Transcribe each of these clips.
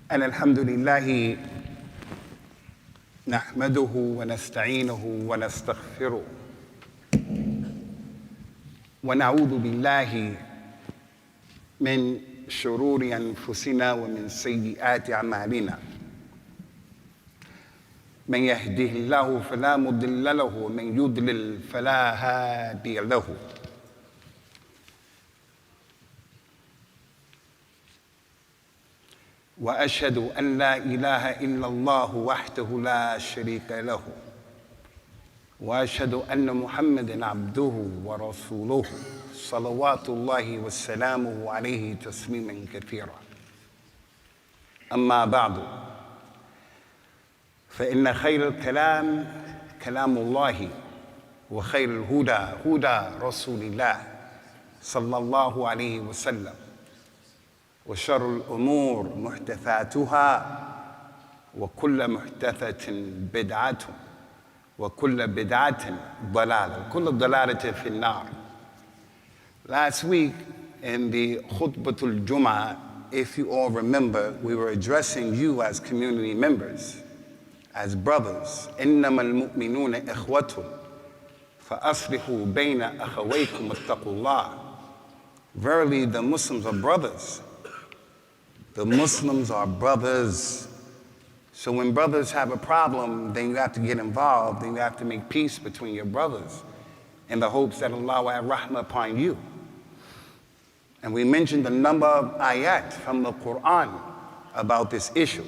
أن الحمد لله نحمده ونستعينه ونستغفره ونعوذ بالله من شرور أنفسنا ومن سيئات أعمالنا من يهده الله فلا مضل له ومن يضلل فلا هادي له وأشهد أن لا إله إلا الله وحده لا شريك له وأشهد أن محمدًا عبده ورسوله صلوات الله وسلامه عليه تسليمًا كثيرا أما بعد فإن خير الكلام كلام الله وخير الهدى هدى رسول الله صلى الله عليه وسلم وشر الأمور محدثاتها وكل محدثة بدعة وكل بدعة ضلالة وكل ضلالة في النار. Last week in the Khutbatul Jum'ah, if you all remember, we were addressing you as community members, as brothers. إنما المؤمنون إخوة فأصلحوا بين أخويكم واتقوا الله. Verily the Muslims are brothers. The Muslims are brothers. So when brothers have a problem, then you have to get involved, then you have to make peace between your brothers in the hopes that Allah will have rahmah upon you. And we mentioned a number of ayat from the Qur'an about this issue.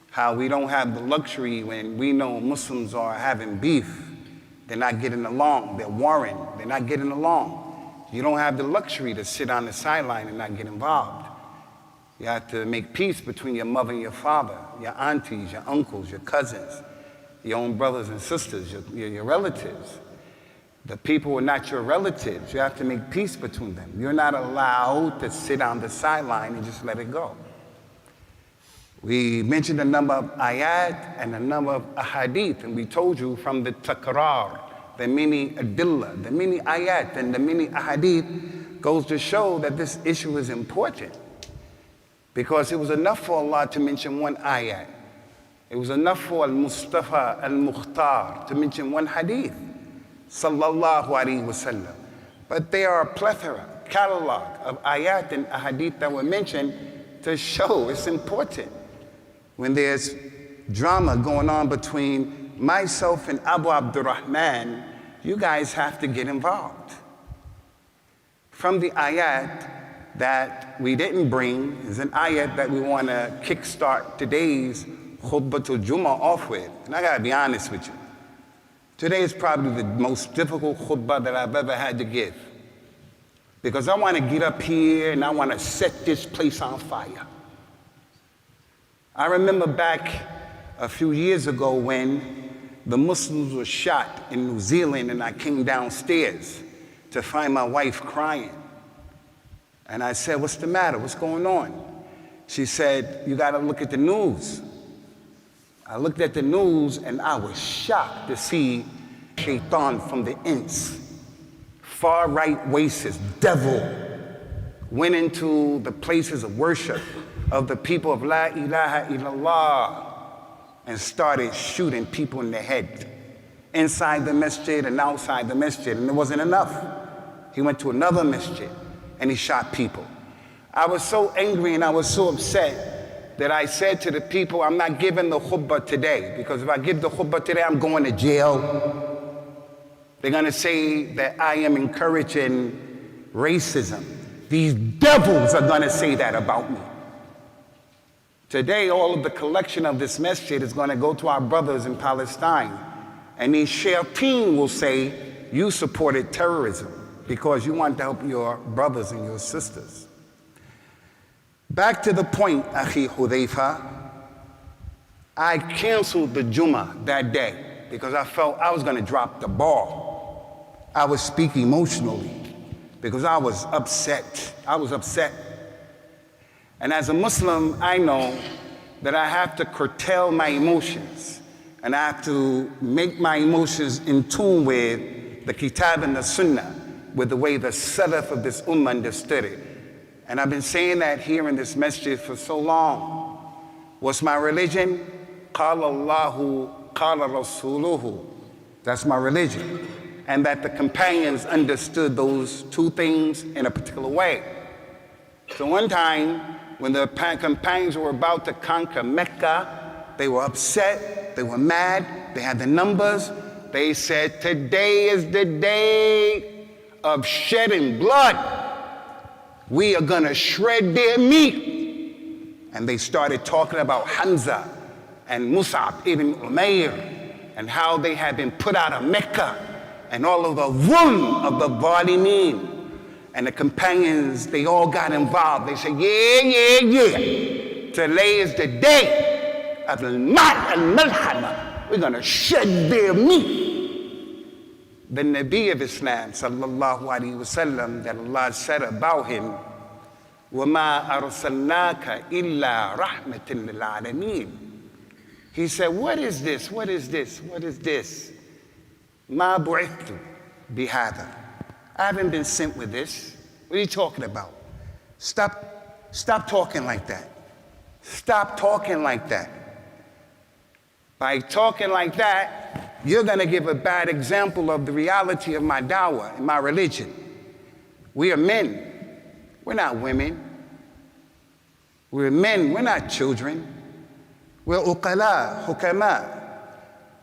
How we don't have the luxury when we know Muslims are having beef, they're not getting along, they're warring, they're not getting along. You don't have the luxury to sit on the sideline and not get involved. You have to make peace between your mother and your father, your aunties, your uncles, your cousins, your own brothers and sisters, your relatives. The people who are not your relatives, you have to make peace between them. You're not allowed to sit on the sideline and just let it go. We mentioned a number of ayat and a number of ahadith, and we told you from the takrar, the many adillah, the many ayat and the many ahadith goes to show that this issue is important. Because it was enough for Allah to mention one ayat. It was enough for Al-Mustafa Al-Mukhtar to mention one hadith, sallallahu alaihi wasallam. But there are a plethora, catalog of ayat and ahadith that were mentioned to show it's important. When there's drama going on between myself and Abu Abdurrahman, you guys have to get involved. From the ayat that we didn't bring is an ayat that we want to kickstart today's Khutbatul Jum'ah off with. And I got to be honest with you. Today is probably the most difficult khutbah that I've ever had to give. Because I want to get up here and I want to set this place on fire. I remember back a few years ago when the Muslims were shot in New Zealand and I came downstairs to find my wife crying. And I said, what's the matter? What's going on? She said, you got to look at the news. I looked at the news and I was shocked to see shaitan from the ins, far-right racist, devil, went into the places of worship of the people of La ilaha illallah and started shooting people in the head, inside the masjid and outside the masjid. And it wasn't enough. He went to another masjid and he shot people. I was so angry and I was so upset that I said to the people, I'm not giving the khutbah today, because if I give the khutbah today, I'm going to jail. They're going to say that I am encouraging racism. These devils are going to say that about me. Today, all of the collection of this masjid is going to go to our brothers in Palestine. And these shayateen will say, you supported terrorism because you want to help your brothers and your sisters. Back to the point, Akhi Hudayfa, I canceled the Jummah that day because I felt I was going to drop the ball. I was speaking emotionally because I was upset. And as a Muslim, I know that I have to curtail my emotions and I have to make my emotions in tune with the Kitab and the Sunnah, with the way the Salaf of this Ummah understood it. And I've been saying that here in this masjid for so long. What's my religion? Qala Allahu, qala Rasuluhu. That's my religion. And that the companions understood those two things in a particular way. So one time, when the companions were about to conquer Mecca, they were upset, they were mad, they had the numbers. They said, today is the day of shedding blood. We are gonna shred their meat. And they started talking about Hamza and Mus'ab ibn Umair and how they had been put out of Mecca and all of the zulm of the Zalimeen. And the companions, they all got involved. They said, yeah. Today is the day of al-Malhama. We're gonna shed their meat. The Nabi of Islam, sallallahu alaihi wasallam, that Allah said about him, وَمَا أَرْسَلْنَاكَ إِلَّا رَحْمَةً لِلْعَالَمِينَ. He said, what is this? What is this? What is this? مَا بُعِثْتُ بِهَذَا. I haven't been sent with this. What are you talking about? Stop talking like that. Stop talking like that. By talking like that, you're gonna give a bad example of the reality of my dawah and my religion. We are men. We're not women. We're men, we're not children. We're uqala, hukama.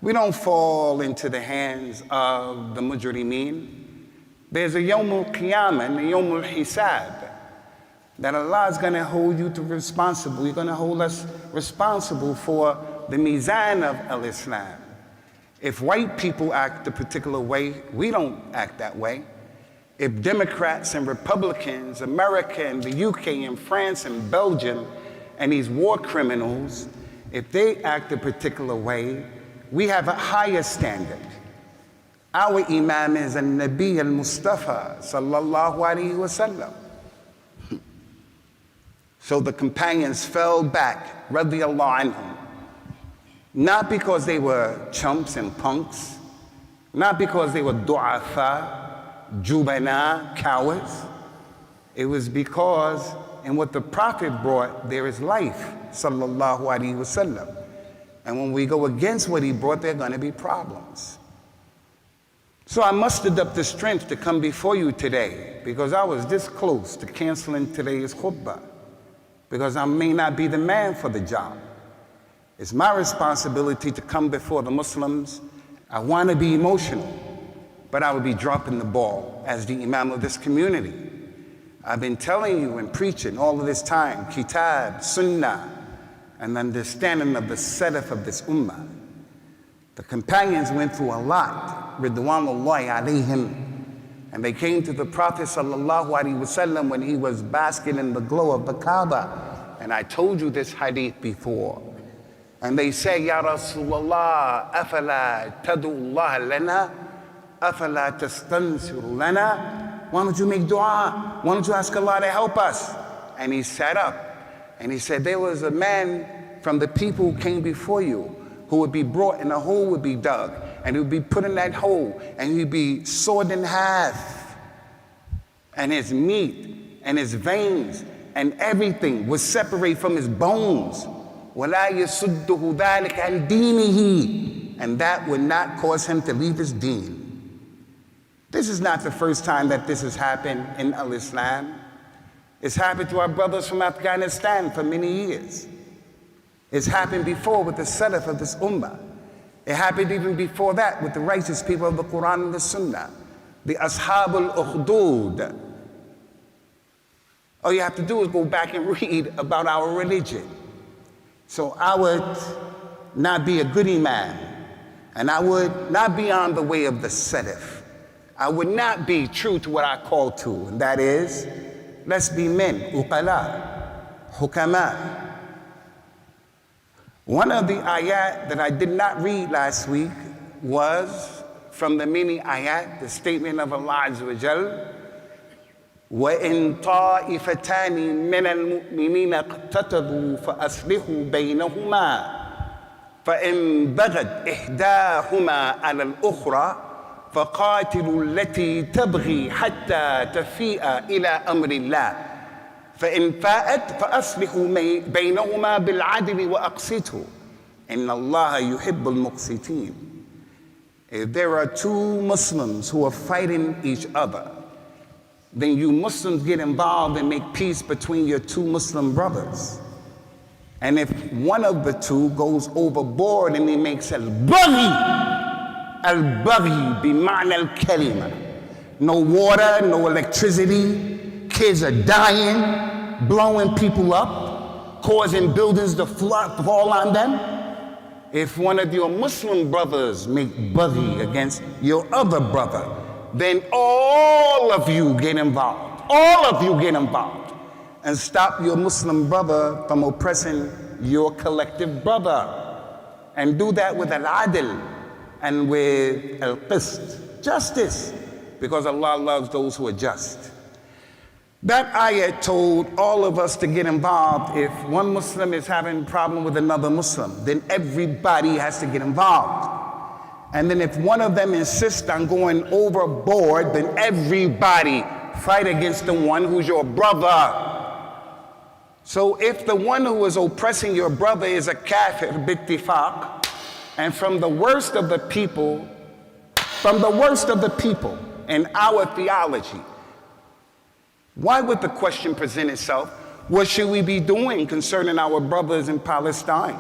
We don't fall into the hands of the mujrimeen. There's a yawmul qiyamah and a yawmul hisab that Allah is gonna hold you to responsible. You're gonna hold us responsible for the mizan of al-Islam. If white people act a particular way, we don't act that way. If Democrats and Republicans, America and the UK and France and Belgium and these war criminals, if they act a particular way, we have a higher standard. Our Imam is a Nabi al-Mustafa sallallahu alaihi wasallam. So the companions fell back, radiyallahu anhum, not because they were chumps and punks, not because they were du'afa, jubana, cowards. It was because in what the Prophet brought, there is life, sallallahu alaihi wasallam. And when we go against what he brought, there are going to be problems. So I mustered up the strength to come before you today because I was this close to canceling today's khutbah because I may not be the man for the job. It's my responsibility to come before the Muslims. I want to be emotional, but I would be dropping the ball as the Imam of this community. I've been telling you and preaching all of this time, Kitab, Sunnah, and understanding of the Salaf of this Ummah. The companions went through a lot, ridwanullahi alayhim, and they came to the Prophet sallallahu alaihi wasallam when he was basking in the glow of the Kaaba. And I told you this hadith before. And they say, Ya Rasulullah, afala tad'u Allah lana, afala tastansiru lana. Why don't you make dua? Why don't you ask Allah to help us? And he sat up and he said, there was a man from the people who came before you who would be brought and a hole would be dug and he would be put in that hole and he'd be sawed in half and his meat and his veins and everything would separate from his bones. وَلَا يَسُدُّهُ ذَلِكَ عَنْ دِينِهِ. And that would not cause him to leave his deen. This is not the first time that this has happened in al-Islam. It's happened to our brothers from Afghanistan for many years. It's happened before with the Salaf of this Ummah. It happened even before that with the righteous people of the Qur'an and the Sunnah, the Ashab al-Ukhdud. All you have to do is go back and read about our religion. So I would not be a good imam, and I would not be on the way of the Salaf. I would not be true to what I call to, and that is, let's be men, uqala, hukama. One of the ayat that I did not read last week was from the many ayat, the statement of Allah Azza wa Jal, وَإِن طَائِفَتَانِ مِنَ الْمُؤْمِنِينَ اقْتَتَلُوا فَأَصْلِحُوا بَيْنَهُمَا فَإِن بَغَتْ إِحْدَاهُمَا عَلَى الْأُخْرَى فَقَاتِلُوا الَّتِي تَبْغِي حَتَّى تَفِيءَ إِلَى أَمْرِ اللَّهِ فإن فاءت فأصلحوا بينهما بالعدل وأقسطوا إن الله يحب المقسطين. If there are two Muslims who are fighting each other, then you Muslims get involved and make peace between your two Muslim brothers. And if one of the two goes overboard and he makes al-baghi bima'na al-kalima, no water, no electricity, kids are dying, blowing people up, causing buildings to fall on them. If one of your Muslim brothers make baghi against your other brother, then all of you get involved. All of you get involved and stop your Muslim brother from oppressing your collective brother. And do that with al-adl and with al-qist, justice, because Allah loves those who are just. That ayat told all of us to get involved. If one Muslim is having a problem with another Muslim, then everybody has to get involved. And then if one of them insists on going overboard, then everybody fight against the one who's your brother. So if the one who is oppressing your brother is a kafir bittifaq, and from the worst of the people in our theology, why would the question present itself? What should we be doing concerning our brothers in Palestine?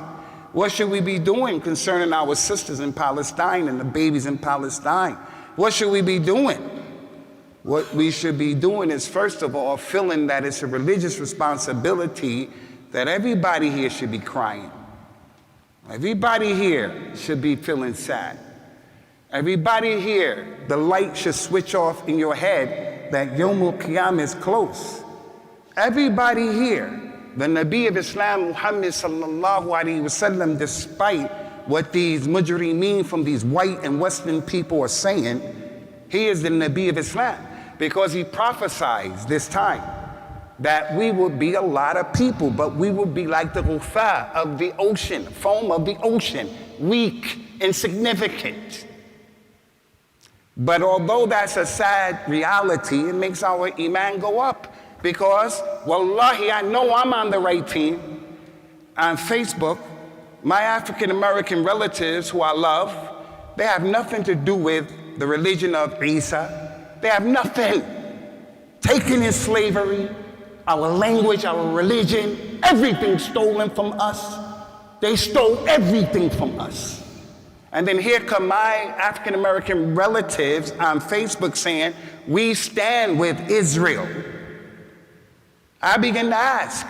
What should we be doing concerning our sisters in Palestine and the babies in Palestine? What should we be doing? What we should be doing is, first of all, feeling that it's a religious responsibility that everybody here should be crying. Everybody here should be feeling sad. Everybody here, the light should switch off in your head that Yawmul Qiyamah is close. Everybody here, the Nabi of Islam, Muhammad sallallahu alaihi wasallam, despite what these mujrimeen from these white and Western people are saying, he is the Nabi of Islam, because he prophesies this time that we will be a lot of people, but we will be like the ghufa of the ocean, foam of the ocean, weak, insignificant. But although that's a sad reality, it makes our iman go up, because wallahi, I know I'm on the right team. On Facebook, my African American relatives who I love, they have nothing to do with the religion of Isa. They have nothing. Taken in slavery, our language, our religion, everything stolen from us. They stole everything from us. And then here come my African American relatives on Facebook saying, we stand with Israel. I begin to ask,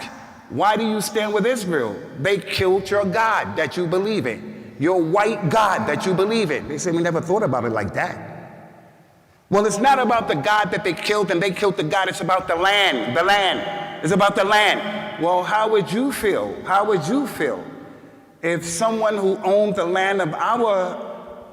why do you stand with Israel? They killed your God that you believe in, your white God that you believe in. They say, we never thought about it like that. Well, it's not about the God that they killed and they killed the God. It's about the land. The land. It's about the land. Well, how would you feel? How would you feel if someone who owned the land of our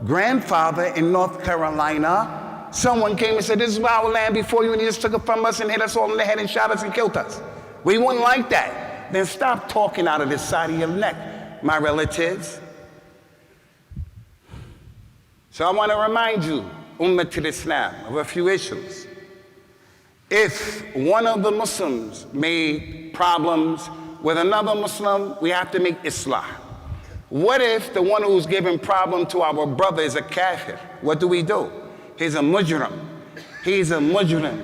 grandfather in North Carolina, someone came and said, this is our land before you, and he just took it from us and hit us all in the head and shot us and killed us? We wouldn't like that. Then stop talking out of the side of your neck, my relatives. So I want to remind you, Ummatul Islam, of a few issues. If one of the Muslims made problems with another Muslim, we have to make islah. What if the one who's giving problem to our brother is a kafir? What do? He's a mujrim. He's a mujrim.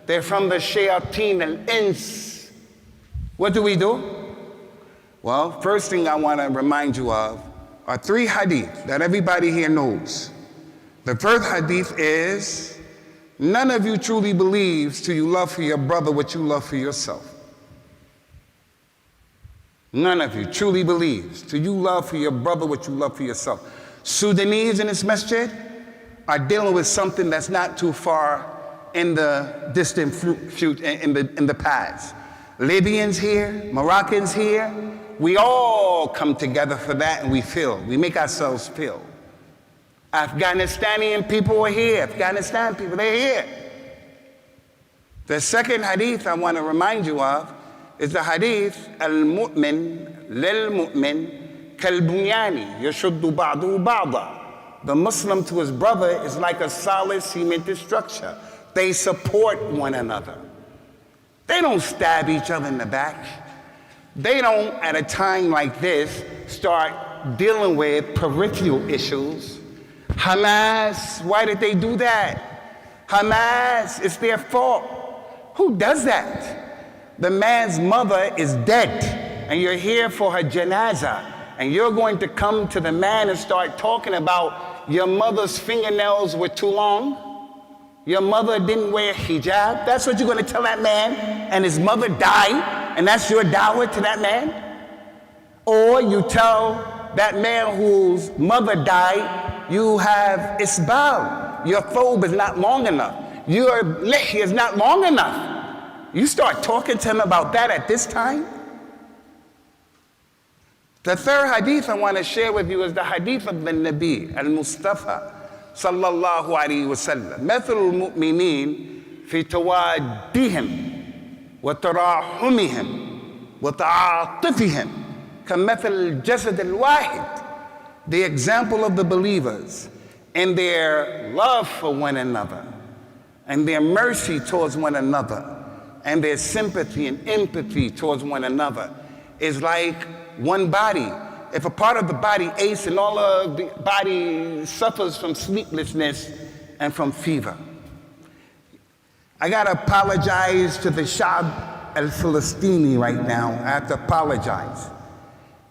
They're from the shayateen al-ins. What do? Well, first thing I want to remind you of are 3 hadith that everybody here knows. The first hadith is, none of you truly believes till you love for your brother what you love for yourself. None of you truly believes till you love for your brother what you love for yourself. Sudanese in this masjid are dealing with something that's not too far in the distant future, in the past. Libyans here, Moroccans here, we all come together for that, and we make ourselves feel. Afghanistani people are here. Afghanistan people, they're here. The second hadith I want to remind you of is the hadith, al-mu'min lil-mu'min kal-bunyani yashuddu ba'duhu ba'da. The Muslim to his brother is like a solid cemented structure. They support one another. They don't stab each other in the back. They don't, at a time like this, start dealing with peripheral issues. Hamas, why did they do that? Hamas, it's their fault. Who does that? The man's mother is dead, and you're here for her janazah, and you're going to come to the man and start talking about your mother's fingernails were too long? Your mother didn't wear hijab? That's what you're going to tell that man? And his mother died, and that's your dawah to that man? Or you tell that man whose mother died, you have isbal. Your thobe is not long enough. Your lihya is not long enough. You start talking to him about that at this time? The third hadith I want to share with you is the hadith of the Nabi al-Mustafa sallallahu alayhi wa sallam. مثل المؤمنين في توادهم وتراحمهم وتعاطفهم كمثل الجسد الواحد. The example of the believers in their love for one another and their mercy towards one another and their sympathy and empathy towards one another is like one body. If a part of the body aches and all of the body suffers from sleeplessness and from fever. I gotta apologize to the Sha'b al-Falastini right now. I have to apologize.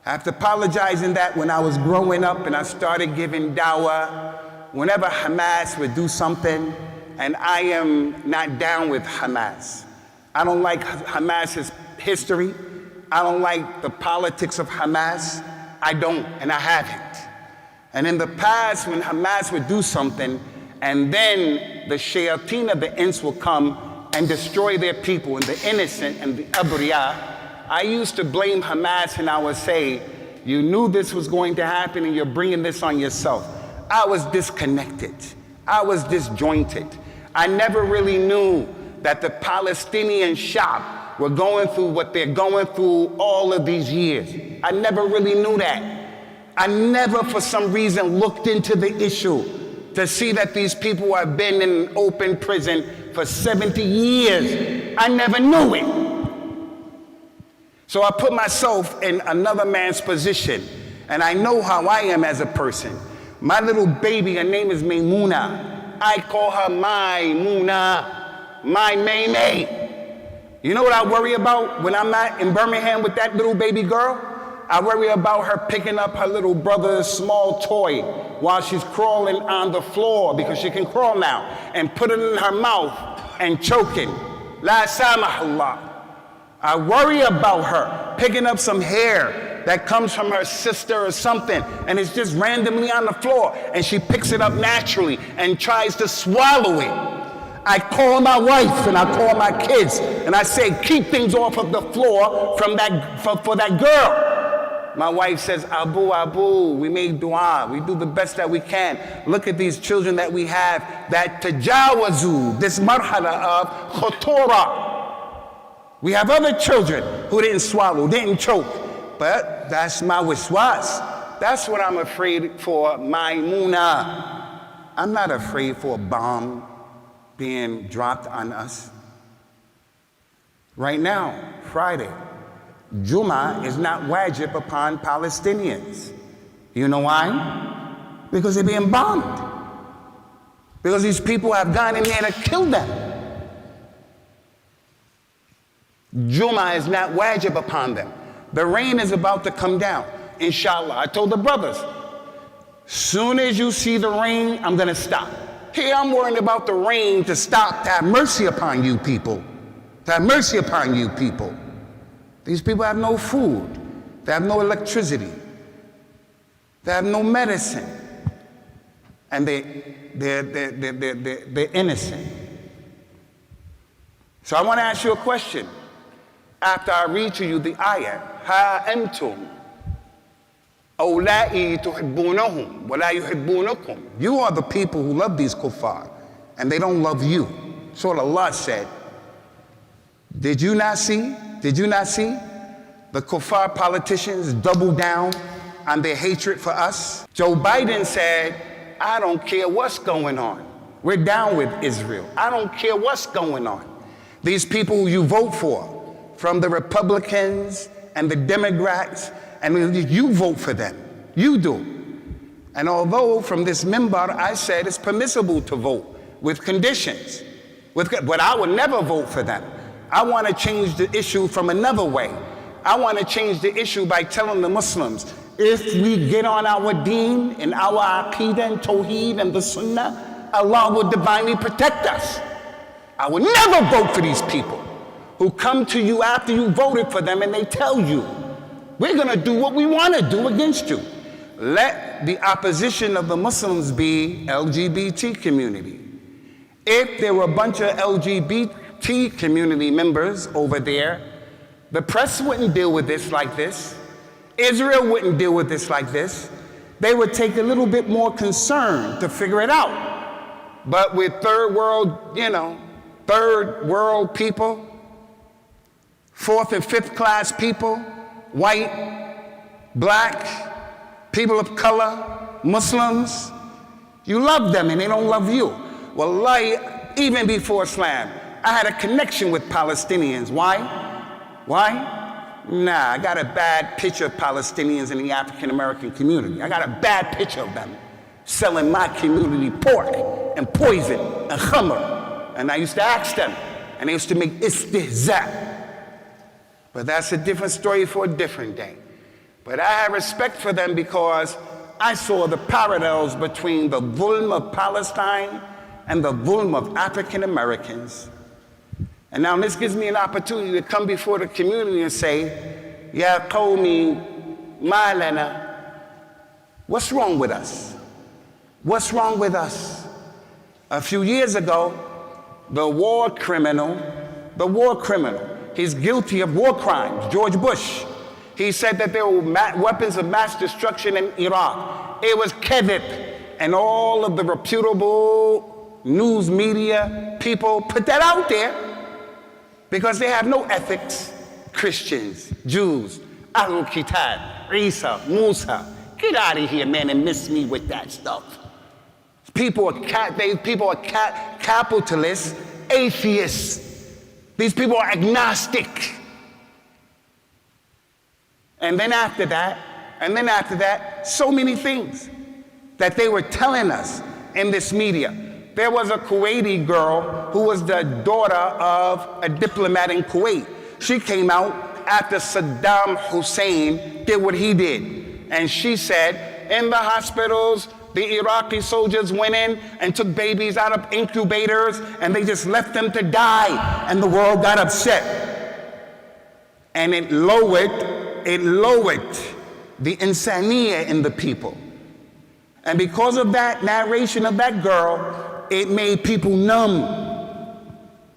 After apologizing that when I was growing up and I started giving dawah, whenever Hamas would do something, and I am not down with Hamas. I don't like Hamas's history. I don't like the politics of Hamas. I don't, and I haven't. And in the past, when Hamas would do something, and then the shayateen of the ins will come and destroy their people, and the innocent and the abriya, I used to blame Hamas, and I would say, you knew this was going to happen and you're bringing this on yourself. I was disconnected. I was disjointed. I never really knew that the Palestinian Sha'b were going through what they're going through all of these years. I never really knew that. I never, for some reason, looked into the issue to see that these people have been in open prison for 70 years. I never knew it. So I put myself in another man's position, and I know how I am as a person. My little baby, her name is Maymuna. I call her Maymuna, my Maymay. You know what I worry about when I'm not in Birmingham with that little baby girl? I worry about her picking up her little brother's small toy while she's crawling on the floor, because she can crawl now, and put it in her mouth and choking. La samahullah. I worry about her picking up some hair that comes from her sister or something, and it's just randomly on the floor, and she picks it up naturally and tries to swallow it. I call my wife and I call my kids and I say, keep things off of the floor from for that girl. My wife says, Abu, we make dua, we do the best that we can. Look at these children that we have that tajawazu, this marhala of khotora. We have other children who didn't swallow, didn't choke, but that's my wiswas. That's what I'm afraid for, Maymuna. I'm not afraid for a bomb being dropped on us. Right now, Friday, Jummah is not wajib upon Palestinians. You know why? Because they're being bombed. Because these people have gone in there to kill them. Jummah is not wajib upon them. The rain is about to come down, inshallah. I told the brothers, soon as you see the rain, I'm gonna stop. Here I'm worrying about the rain to stop, to have mercy upon you people. To have mercy upon you people. These people have no food. They have no electricity. They have no medicine. And they're innocent. So I want to ask you a question. After I read to you the ayah, Ha antum awla'i tuhibbunahum wa la yuhibbunakum. You are the people who love these kuffar, and they don't love you. So Allah said, did you not see? Did you not see? The kuffar politicians double down on their hatred for us. Joe Biden said, I don't care what's going on. We're down with Israel. I don't care what's going on. These people you vote for, from the Republicans and the Democrats, and you vote for them. You do. And although from this minbar I said it's permissible to vote with conditions, but I would never vote for them. I want to change the issue from another way. I want to change the issue by telling the Muslims, if we get on our deen and our aqidah and tawheed and the sunnah, Allah will divinely protect us. I would never vote for these people who come to you after you voted for them and they tell you, we're going to do what we want to do against you. Let the opposition of the Muslims be LGBT community. If there were a bunch of LGBT community members over there, the press wouldn't deal with this like this. Israel wouldn't deal with this like this. They would take a little bit more concern to figure it out. But with third world people, fourth and fifth class people, white, black, people of color, Muslims, you love them and they don't love you. Wallahi, even before Islam, I had a connection with Palestinians. Why? Nah, I got a bad picture of Palestinians in the African American community. I got a bad picture of them selling my community pork and poison and khamr. And I used to ask them, and they used to make istihza. But that's a different story for a different day. But I have respect for them because I saw the parallels between the dhulm of Palestine and the dhulm of African Americans. And now this gives me an opportunity to come before the community and say, Ya qawmi ma lana. What's wrong with us? What's wrong with us? A few years ago, the war criminal, he's guilty of war crimes, George Bush. He said that there were weapons of mass destruction in Iraq. It was kadhib. And all of the reputable news media people put that out there because they have no ethics. Christians, Jews, Ahlul Kitab, Isa, Musa. Get out of here, man, and miss me with that stuff. People are capitalists, atheists. These people are agnostic. And then after that, so many things that they were telling us in this media. There was a Kuwaiti girl who was the daughter of a diplomat in Kuwait. She came out after Saddam Hussein did what he did. And she said, in the hospitals, the Iraqi soldiers went in and took babies out of incubators and they just left them to die. And the world got upset. And it lowered the insaniya in the people. And because of that narration of that girl, it made people numb.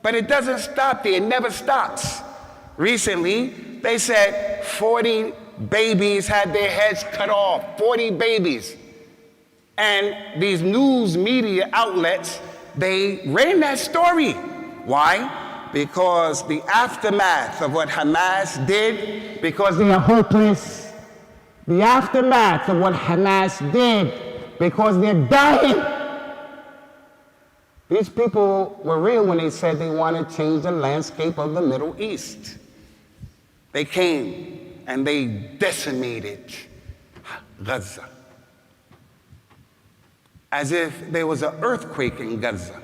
But it doesn't stop there, it never stops. Recently, they said 40 babies had their heads cut off, 40 babies. And these news media outlets, they ran that story. Why? Because the aftermath of what Hamas did, because they are hopeless. The aftermath of what Hamas did, because they're dying. These people were real when they said they want to change the landscape of the Middle East. They came and they decimated Gaza. As if there was an earthquake in Gaza.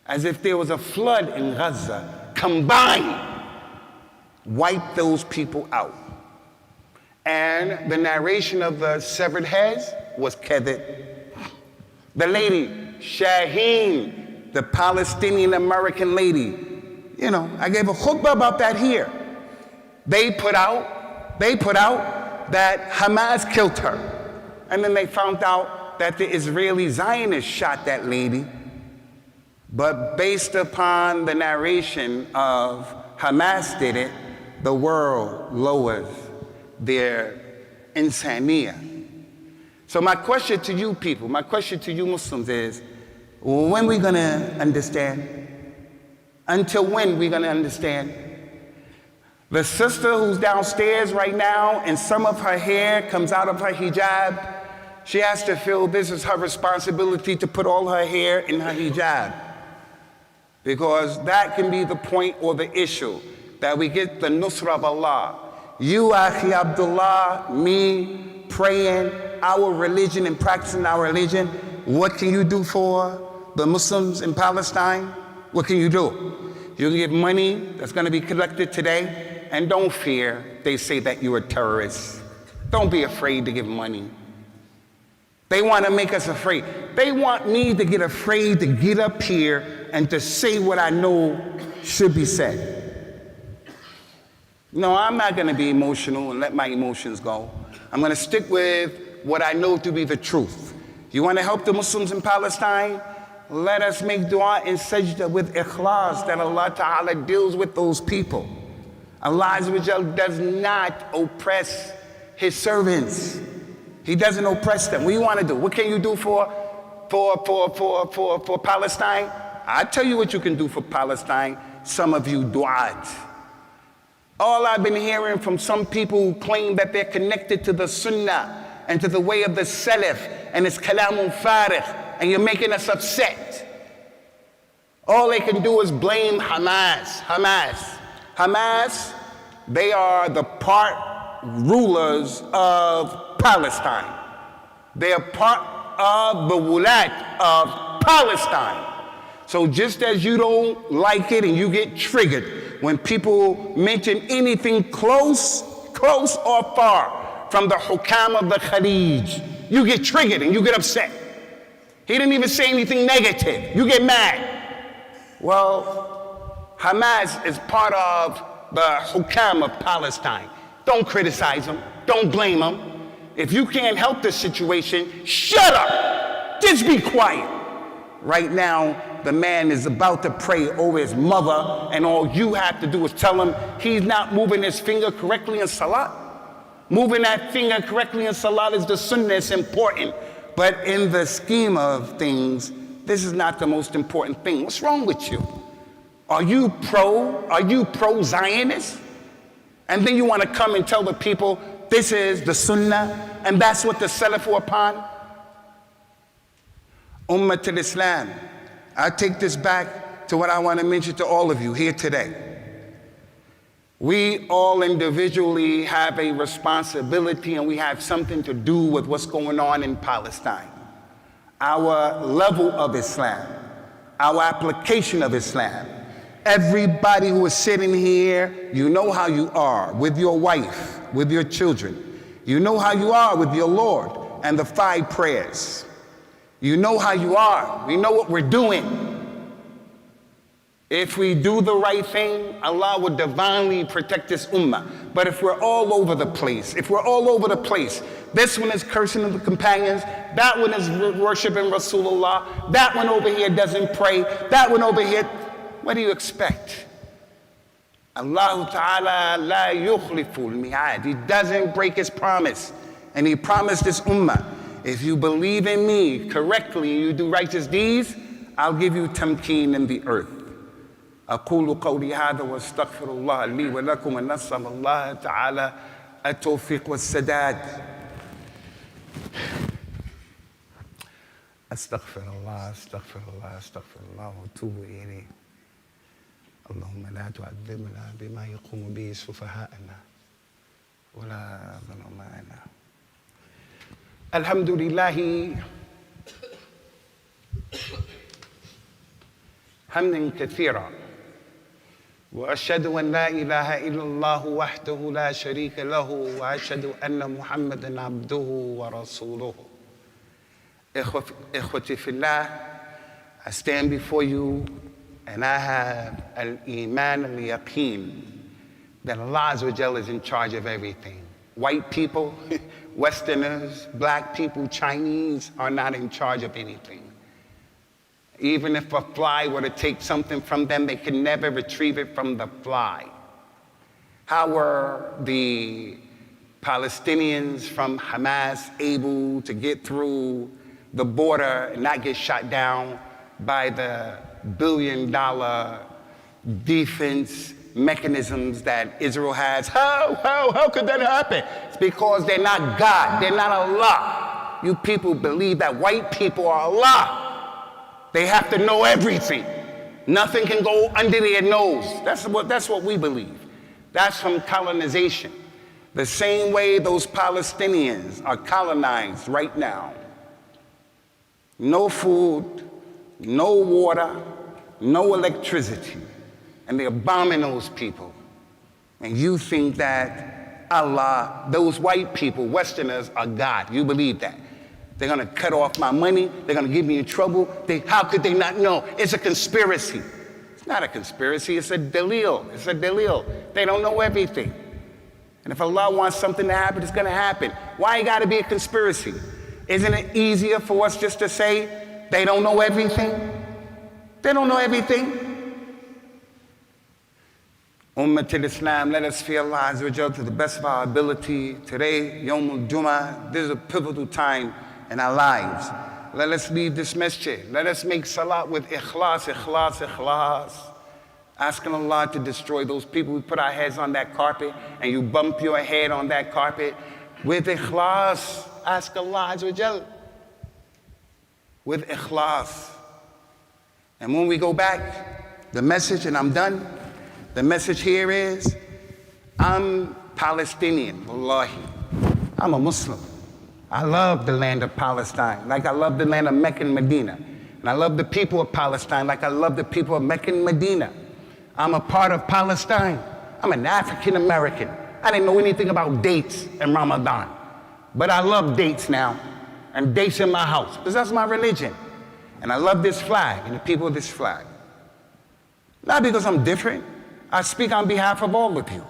As if there was a flood in Gaza. Combined, wiped those people out. And the narration of the severed heads was kadhib. The lady, Shaheen, the Palestinian American lady, I gave a khutbah about that here. They put out that Hamas killed her. And then they found out that the Israeli Zionists shot that lady. But based upon the narration of Hamas did it, the world lowers their insaniya. So my question to you people, my question to you Muslims is, when are we going to understand? Until when are we going to understand? The sister who's downstairs right now and some of her hair comes out of her hijab, she has to feel this is her responsibility to put all her hair in her hijab. because that can be the point or the issue, that we get the nusra of Allah. You, Akhi Abdullah, me, praying our religion and practicing our religion, what can you do for the Muslims in Palestine? What can you do? You can give money that's going to be collected today, and don't fear they say that you're a terrorist. Don't be afraid to give money. They want to make us afraid. They want me to get afraid to get up here and to say what I know should be said. No, I'm not going to be emotional and let my emotions go. I'm going to stick with what I know to be the truth. You want to help the Muslims in Palestine? Let us make dua and sajda with ikhlas, that Allah Ta'ala deals with those people. Allah Azza wa Jal does not oppress His servants. He doesn't oppress them. What do you want to do? What can you do for Palestine? I'll tell you what you can do for Palestine. Some of you du'at. All I've been hearing from some people who claim that they're connected to the sunnah and to the way of the salaf, and it's kalamun farigh, and you're making us upset. All they can do is blame Hamas. Hamas, they are the part rulers of Palestine. They are part of the wulat of Palestine. So just as you don't like it and you get triggered when people mention anything close or far from the hukam of the Khalij, you get triggered and you get upset. He didn't even say anything negative. You get mad. Well, Hamas is part of the hukam of Palestine. Don't criticize them. Don't blame them. If you can't help the situation, shut up. Just be quiet. Right now, the man is about to pray over his mother, and all you have to do is tell him he's not moving his finger correctly in salat. Moving that finger correctly in salat is the sunnah. It's important. But in the scheme of things, this is not the most important thing. What's wrong with you? Are you pro-Zionist? And then you want to come and tell the people this is the sunnah and that's what the salaf were upon? Ummah al-Islam. I take this back to what I want to mention to all of you here today. We all individually have a responsibility, and we have something to do with what's going on in Palestine. Our level of Islam, our application of Islam. Everybody who is sitting here, you know how you are with your wife, with your children. You know how you are with your Lord and the 5 prayers. You know how you are. We know what we're doing. If we do the right thing, Allah will divinely protect this ummah. But if we're all over the place, this one is cursing the companions, that one is worshiping Rasulullah, that one over here doesn't pray, that one over here, what do you expect? Allah Ta'ala la yukhliful mi'ad. He doesn't break His promise. And He promised this ummah, if you believe in me correctly and you do righteous deeds, I'll give you tamkeen in the earth. أقول قولي هذا واستغفر الله لي ولكم ونسأل الله تعالى التوفيق والسداد. أستغفر الله وأتوب إليه. اللهم لا تعذبنا بما يقوم به سفهاءنا ولا ظلمائنا. الحمد لله حمدا كثيرا وأشهد أن لا إله إلا الله وحده لا شريك له وأشهد أن محمدا عبده ورسوله. إخوتي في الله, I stand before you and I have al-iman al-yaqeen that Allah Azza wa Jalla is in charge of everything. White people, Westerners, black people, Chinese are not in charge of anything. Even if a fly were to take something from them, they can never retrieve it from the fly. How were the Palestinians from Hamas able to get through the border and not get shot down by the billion-dollar defense mechanisms that Israel has? How could that happen? It's because they're not God, they're not Allah. You people believe that white people are Allah. They have to know everything. Nothing can go under their nose. That's what we believe. That's from colonization. The same way those Palestinians are colonized right now. No food, no water, no electricity. And they're bombing those people. And you think that Allah, those white people, Westerners, are God. You believe that. They're going to cut off my money. They're going to get me in trouble. How could they not know? It's a conspiracy. It's not a conspiracy. It's a dalil. It's a dalil. They don't know everything. And if Allah wants something to happen, it's going to happen. Why it got to be a conspiracy? Isn't it easier for us just to say they don't know everything? They don't know everything. Ummah al-Islam, let us fear Allah Azza wa Jalla to the best of our ability. Today, Yawm al-Jum'ah, this is a pivotal time in our lives. Let us leave this masjid. Let us make salat with ikhlas, ikhlas, ikhlas. Asking Allah to destroy those people. We put our heads on that carpet and you bump your head on that carpet with ikhlas. Ask Allah Azza wa Jal with ikhlas. And when we go back, the message, and I'm done, the message here is, I'm Palestinian, wallahi. I'm a Muslim. I love the land of Palestine, like I love the land of Mecca and Medina. And I love the people of Palestine, like I love the people of Mecca and Medina. I'm a part of Palestine. I'm an African American. I didn't know anything about dates and Ramadan. But I love dates now, and dates in my house, because that's my religion. And I love this flag and the people of this flag. Not because I'm different. I speak on behalf of all of you.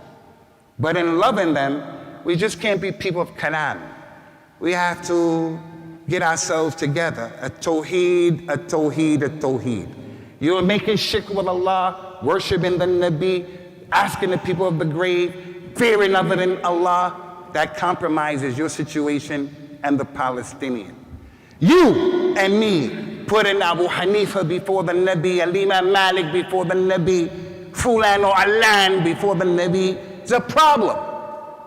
But in loving them, we just can't be people of Qur'an. We have to get ourselves together. A tawheed, a tawheed, a tawheed. You're making shirk with Allah, worshiping the Nabi, asking the people of the grave, fearing other than Allah. That compromises your situation and the Palestinian. You and me putting Abu Hanifa before the Nabi, Imam Malik before the Nabi, Fulan or Alan before the Nabi, it's a problem.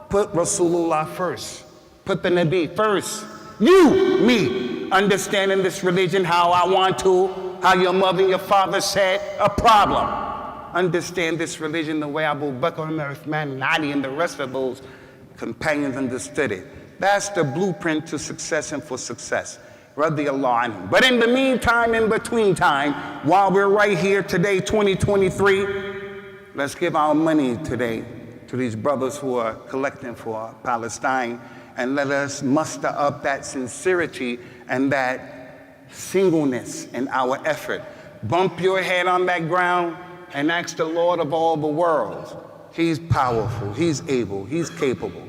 Put Rasulullah first. Put the Nabi first. You, me, understanding this religion how I want to, how your mother and your father said, a problem. Understand this religion the way Abu Bakr, Umar, Uthman, and Ali, and the rest of those companions understood it. That's the blueprint to success and for success. Radiyallahu anhu. But in the meantime, in between time, while we're right here today, 2023, let's give our money today to these brothers who are collecting for Palestine, and let us muster up that sincerity and that singleness in our effort. Bump your head on that ground and ask the Lord of all the worlds. He's powerful, he's able, he's capable.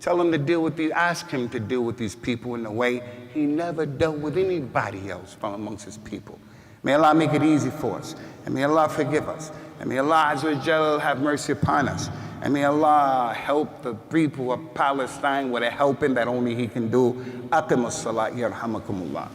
Tell him to deal with these, ask him to deal with these people in a way he never dealt with anybody else from amongst his people. May Allah make it easy for us, and may Allah forgive us, and may Allah Azza wa Jalla have mercy upon us, and may Allah help the people of Palestine with a helping that only he can do. Aqimus salat yarhamakumullah.